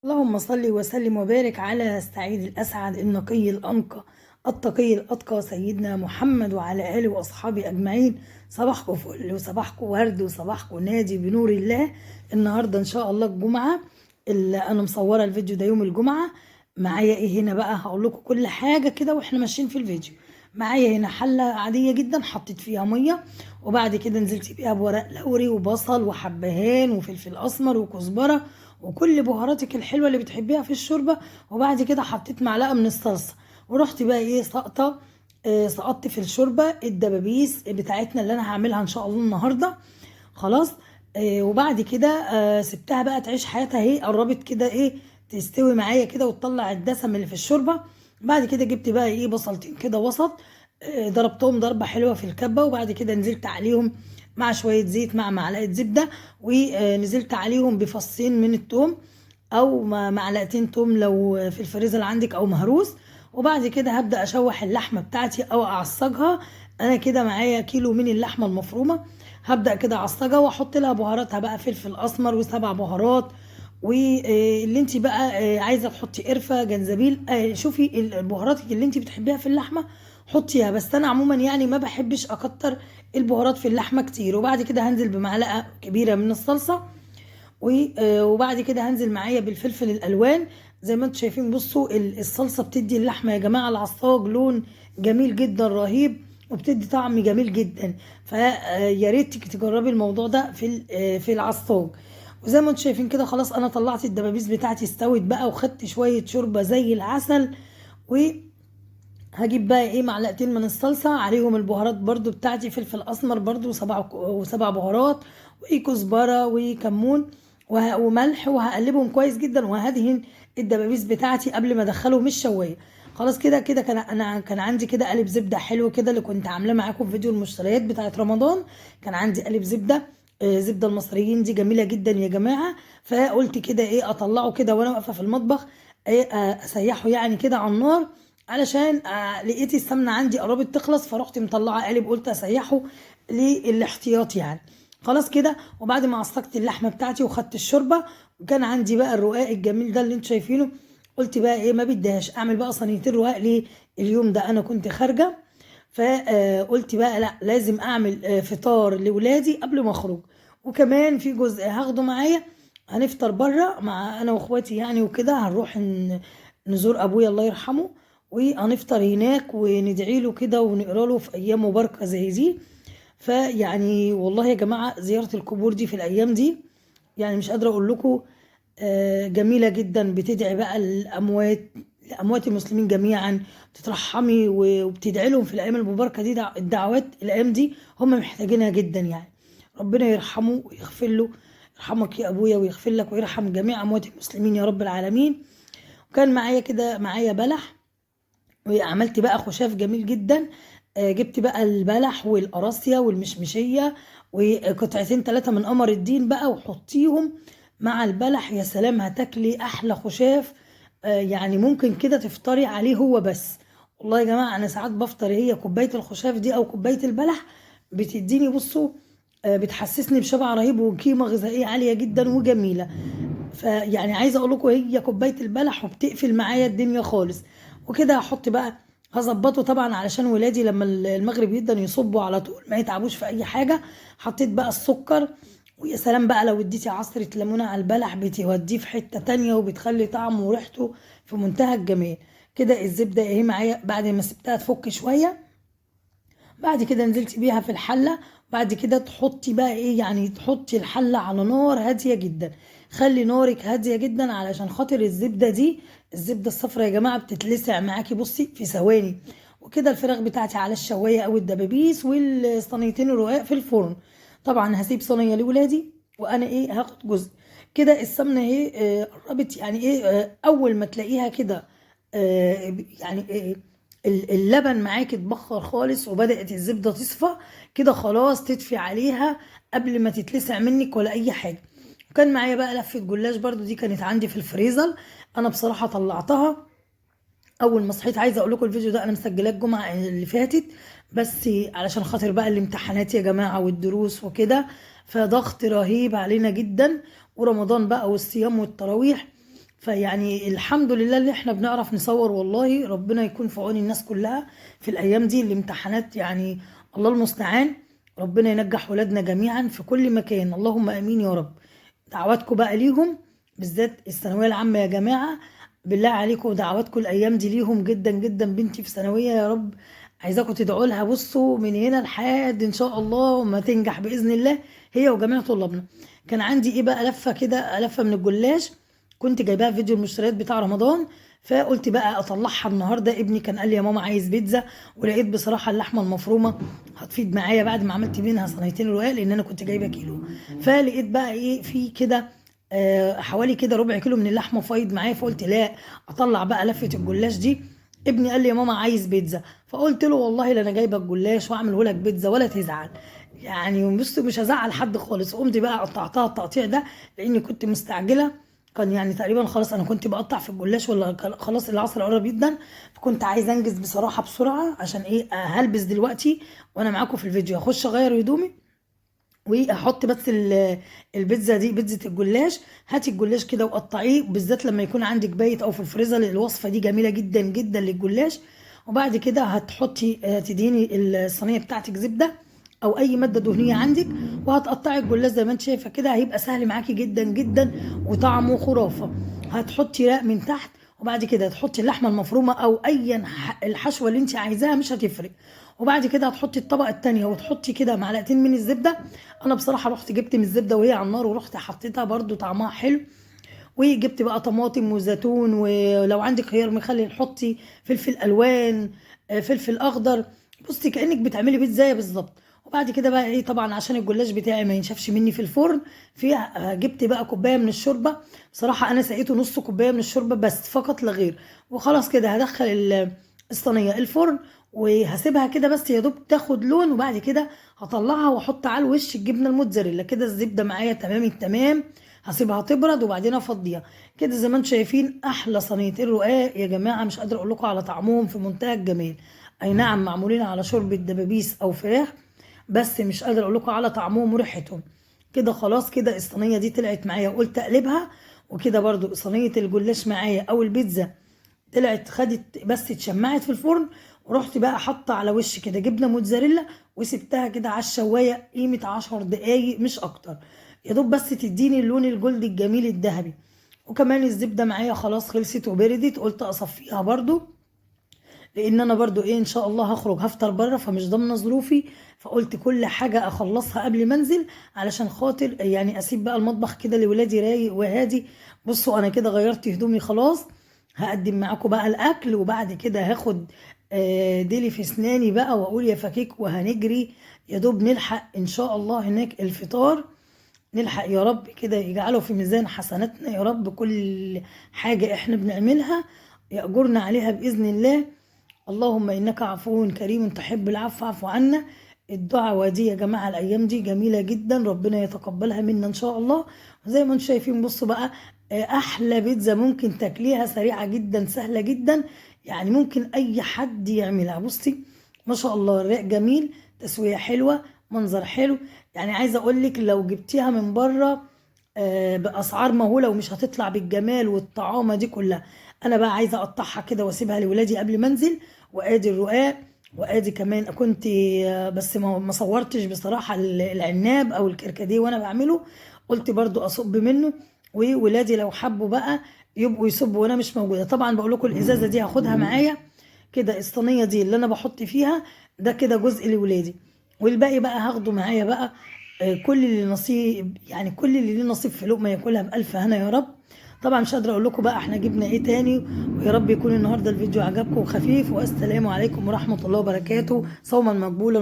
اللهم صل وسلم وبارك على السعيد الأسعد النقي الأنقى التقي الأتقى سيدنا محمد وعلى آله وأصحابه أجمعين. صباحكم فل وصباحكم ورد وصباحكم نادي بنور الله. النهاردة إن شاء الله الجمعة، اللي أنا مصورة الفيديو ده يوم الجمعة. معايا إيه هنا بقى؟ هقول لكم كل حاجة كده وإحنا ماشيين في الفيديو. معايا هنا حلة عادية جدا، حطيت فيها مية وبعد كده نزلت بيها بورق لوري وبصل وحبهان وفلفل أسمر وكزبرة وكل بهاراتك الحلوه اللي بتحبيها في الشوربه. وبعد كده حطيت معلقه من الصلصه ورحت بقى ايه سقطه. سقطت في الشوربه الدبابيس بتاعتنا اللي انا هعملها ان شاء الله النهارده. خلاص. وبعد كده سبتها بقى تعيش حياتها، اهي قربت كده ايه تستوي معايا كده وتطلع الدسم اللي في الشوربه. بعد كده جبت بقى ايه بصلتين كده وسط، ضربتهم ضربه حلوه في الكبه وبعد كده نزلت عليهم مع شويه زيت مع معلقه زبده، ونزلت عليهم بفصين من التوم او معلقتين توم لو في الفريزر عندك او مهروس. وبعد كده هبدا اشوح اللحمه بتاعتي او اعصجها. انا كده معايا كيلو من اللحمه المفرومه، هبدا كده اعصجها واحط لها بهاراتها بقى فلفل اسمر وسبع بهارات. واللي انت بقى عايزه تحطي قرفه جنزبيل، شوفي البهارات اللي انت بتحبيها في اللحمه حطيها. بس انا عموما يعني ما بحبش اكتر البهارات في اللحمه كتير. وبعد كده هنزل بمعلقه كبيره من الصلصه، وبعد كده هنزل معايا بالفلفل الالوان. زي ما انتم شايفين بصوا الصلصه بتدي اللحمه يا جماعه العصاج لون جميل جدا رهيب، وبتدي طعم جميل جدا. فيا ريت تجربي الموضوع ده في العصاج. وزي ما انتم شايفين كده خلاص انا طلعت الدبابيس بتاعتي استوت بقى وخدت شويه شوربه زي العسل. هجيب بقى ايه معلقتين من الصلصه عليهم البهارات برضو بتاعتي، فلفل اسمر برضو وسبع بهارات وكزبره وكمون وملح، وهقلبهم كويس جدا وهدهن الدبابيس بتاعتي قبل ما ادخلهم الشوايه. خلاص كده كده كان عندي كده قالب زبده حلو كده اللي كنت عاملاه معاكم في فيديو المشتريات بتاعت رمضان. كان عندي قالب زبده، زبده المصريين دي جميله جدا يا جماعه. فقلت كده ايه اطلعه كده وانا واقفه في المطبخ، ايه اسيحه يعني كده على النار علشان لقيت السمنه عندي قربت تخلص، فرحت مطلعه قالب قلت اسيحه للاحتياط يعني. خلاص كده. وبعد ما عصقت اللحمه بتاعتي وخدت الشوربه وكان عندي بقى الرقاق الجميل ده اللي انتوا شايفينه، قلت بقى ايه ما بديهاش اعمل بقى صينيتين رقاق ليه. اليوم ده انا كنت خارجه، فقلت بقى لا لازم اعمل فطار لاولادي قبل ما اخرج. وكمان في جزء هاخده معايا، هنفطر بره مع انا واخواتي يعني وكده. هنروح نزور ابويا الله يرحمه وهنفطر هناك وندعي له كده ونقرا له في ايام مباركه زي دي. فيعني والله يا جماعه زياره القبور دي في الايام دي يعني مش قادره اقول لكم، جميله جدا. بتدعي بقى الاموات لاموات المسلمين جميعا، بتترحمي وبتدعي لهم في الايام المباركه دي. الدعوات الايام دي هم محتاجينها جدا يعني. ربنا يرحمه ويغفر له. يرحمك يا ابويا ويغفر لك ويرحم جميع اموات المسلمين يا رب العالمين. وكان معايا كده معايا بلح، وعملت بقى خشاف جميل جدا. جبت بقى البلح والقراصية والمشمشية وقطعتين ثلاثة من قمر الدين بقى وحطيهم مع البلح. يا سلام هتاكلي احلى خشاف. يعني ممكن كده تفطري عليه هو بس. والله يا جماعة انا ساعات بفطر هي كوباية الخشاف دي او كوباية البلح بتديني بصوا، بتحسسني بشبع رهيب وقيمة غذائية عالية جدا وجميلة. فيعني عايزه اقول لكم هي كوبايه البلح وبتقفل معايا الدنيا خالص. وكده هحط بقى، هظبطه طبعا علشان ولادي لما المغرب يبدا يصبوا على طول ما يتعبوش في اي حاجه. حطيت بقى السكر، ويا سلام بقى لو اديتي عصره ليمونه على البلح بتوديه في حته تانية وبتخلي طعمه وريحته في منتهى الجمال. كده الزبده اهي معايا بعد ما سبتها تفك شويه. بعد كده نزلت بيها في الحله. بعد كده تحطي بقى ايه يعني تحطي الحله على نار هاديه جدا. خلي نارك هاديه جدا علشان خاطر الزبده دي، الزبده الصفراء يا جماعه بتتلسع معاكي بصي في ثواني. وكده الفراخ بتاعتي على الشوايه او الدبابيس والصينيتين الرقاق في الفرن. طبعا هسيب صينيه لاولادي وانا ايه هاخد جزء. كده السمنه اهي قربت يعني ايه، اول ما تلاقيها كده يعني اللبن معاكي اتبخر خالص وبدأت الزبدة تصفى كده خلاص تطفي عليها قبل ما تتلسع منك ولا اي حاجة. وكان معايا بقى لفة جلاش برضو دي كانت عندي في الفريزر. انا بصراحة طلعتها اول ما صحيت. عايزه اقول لكم الفيديو ده انا مسجلاه الجمعه اللي فاتت، بس علشان خاطر بقى الامتحانات يا جماعه والدروس وكده، فضغط رهيب علينا جدا ورمضان بقى والصيام والتراويح. فيعني الحمد لله اللي احنا بنعرف نصور، والله ربنا يكون في عون الناس كلها في الايام دي الامتحانات، يعني الله المستعان. ربنا ينجح ولادنا جميعا في كل مكان، اللهم امين يا رب. دعواتكم بقى ليهم بالذات الثانويه العامه يا جماعه، بالله عليكم دعواتكم الايام دي ليهم جدا جدا. بنتي في ثانويه يا رب، عايزاكم تدعوا لها، بصوا من هنا لحد ان شاء الله ما تنجح باذن الله هي وجميع طلابنا. كان عندي ايه بقى لفه كده، لفه من الجلاش كنت جايباها في فيديو المشتريات بتاع رمضان، فقلت بقى اطلعها النهارده. ابني كان قال لي يا ماما عايز بيتزا، ولقيت بصراحه اللحمه المفرومه هتفيد معايا بعد ما عملت منها صينيتين رقاق، لان انا كنت جايبه كيلو. فلقيت بقى ايه في كده حوالي كده ربع كيلو من اللحمه فايض معايا، فقلت لا اطلع بقى لفه الجلاش دي. ابني قال لي يا ماما عايز بيتزا، فقلت له والله لا انا جايبه الجلاش واعمله لك بيتزا ولا تزعل. يعني بص مش هزعل حد خالص. قمت بقى قطعتها التقطيع ده لاني كنت مستعجله، كان يعني تقريبا خلاص انا كنت بقطع في الجلاش ولا خلاص العصر قرب جدا، فكنت عايزه انجز بصراحه بسرعه عشان ايه هلبس دلوقتي وانا معاكم في الفيديو، اخش اغير هدومي واحط بس البيتزا دي بيتزا الجلاش. هاتي الجلاش كده وقطعيه، بالذات لما يكون عندك بايت او في الفريزر، الوصفه دي جميله جدا جدا للجلاش. وبعد كده هتحطي تديني الصينيه بتاعتك زبده او اي ماده دهنيه عندك، وهتقطعي الجلاش زي ما انت شايفه كده، هيبقى سهل معاكي جدا جدا وطعمه خرافه. هتحطي رق من تحت، وبعد كده هتحطي اللحمه المفرومه او اي الحشوه اللي انت عايزاها مش هتفرق. وبعد كده هتحطي الطبقه التانيه وتحطي كده معلقتين من الزبده. انا بصراحه رحت جبت من الزبده وهي على النار ورحت حطيتها برده طعمها حلو. وجبت بقى طماطم وزيتون، ولو عندك خيار مخلل حطي فلفل الوان، فلفل اخضر. بصي كانك بتعملي بيتزايه بالظبط. وبعد كده بقى ايه، طبعا عشان الجلاش بتاعي ما ينشفش مني في الفرن، جبت بقى كوبايه من الشوربه. بصراحه انا سقيته نص كوبايه من الشوربه بس فقط لا غير. وخلاص كده هدخل الصينيه الفرن وهسيبها كده بس يا دوب تاخد لون، وبعد كده هطلعها واحط على الوش الجبنه الموتزاريلا. كده الزبده معايا تمام التمام، هسيبها تبرد وبعدين افضيها. كده زي ما انتم شايفين احلى صينيتين رقاق يا جماعه، مش قادره اقول لكم على طعمهم في منتهى الجمال. اي نعم معمولين على شوربه دبابيس او فراخ، بس مش قادره اقول لكم على طعمهم وريحتهم. كده خلاص كده الصينيه دي طلعت معايا وقلت اقلبها. وكده برضو صينيه الجلاش معايا او البيتزا طلعت خدت بس اتشمعت في الفرن. ورحت بقى حاطه على وش كده جبنه موتزاريلا، وسبتها كده على الشوايه قيمه 10 دقايق مش اكتر، يا دوب بس تديني اللون الجلد الجميل الذهبي. وكمان الزبده معايا خلاص خلصت وبردت، قلت اصفيها برضو لان انا برضو ايه ان شاء الله هخرج هفطر بره فمش ضامنه ظروفي. فقلت كل حاجه اخلصها قبل ما انزل علشان خاطر يعني اسيب بقى المطبخ كده لولادي رايق وهادي. بصوا انا كده غيرت هدومي خلاص، هقدم معاكم بقى الاكل، وبعد كده هاخد ديلي في اسناني بقى واقول يا فكيك وهنجري يا دوب نلحق ان شاء الله هناك الفطار. نلحق يا رب كده يجعله في ميزان حسناتنا يا رب، كل حاجه احنا بنعملها يأجرنا عليها باذن الله. اللهم انك عفو كريم تحب العفو فاعف عنا. الدعوة دي يا جماعة الأيام دي جميلة جدا، ربنا يتقبلها منا إن شاء الله. وزي ما انتم شايفين بصوا بقى أحلى بيتزا ممكن تاكليها، سريعة جدا سهلة جدا، يعني ممكن أي حد يعملها. بصي ما شاء الله الرق جميل، تسوية حلوة، منظر حلو. يعني عايزة أقولك لو جبتيها من بره بأسعار مهولة ومش هتطلع بالجمال والطعامة دي كلها. أنا بقى عايزة أقطعها كده وأسيبها لولادي قبل ما أنزل. وآدي الرقاق، وادي كمان كنت بس ما صورتش بصراحه العناب او الكركديه وانا بعمله، قلت برضو اصب منه وولادي لو حبوا بقى يبقوا يصبوا وانا مش موجوده. طبعا بقول لكم الازازه دي هاخدها معايا كده، الصينيه دي اللي انا بحط فيها ده كده جزء لولادي، والباقي بقى هاخده معايا بقى. كل اللي نصيب يعني كل اللي ليه نصيب في لقمه ياكلها بالف هنا يا رب. طبعا مش قادره اقول لكم بقى احنا جبنا ايه تاني. ويا رب يكون النهارده الفيديو عجبكم وخفيف، والسلام عليكم ورحمه الله وبركاته، صوما مقبولا.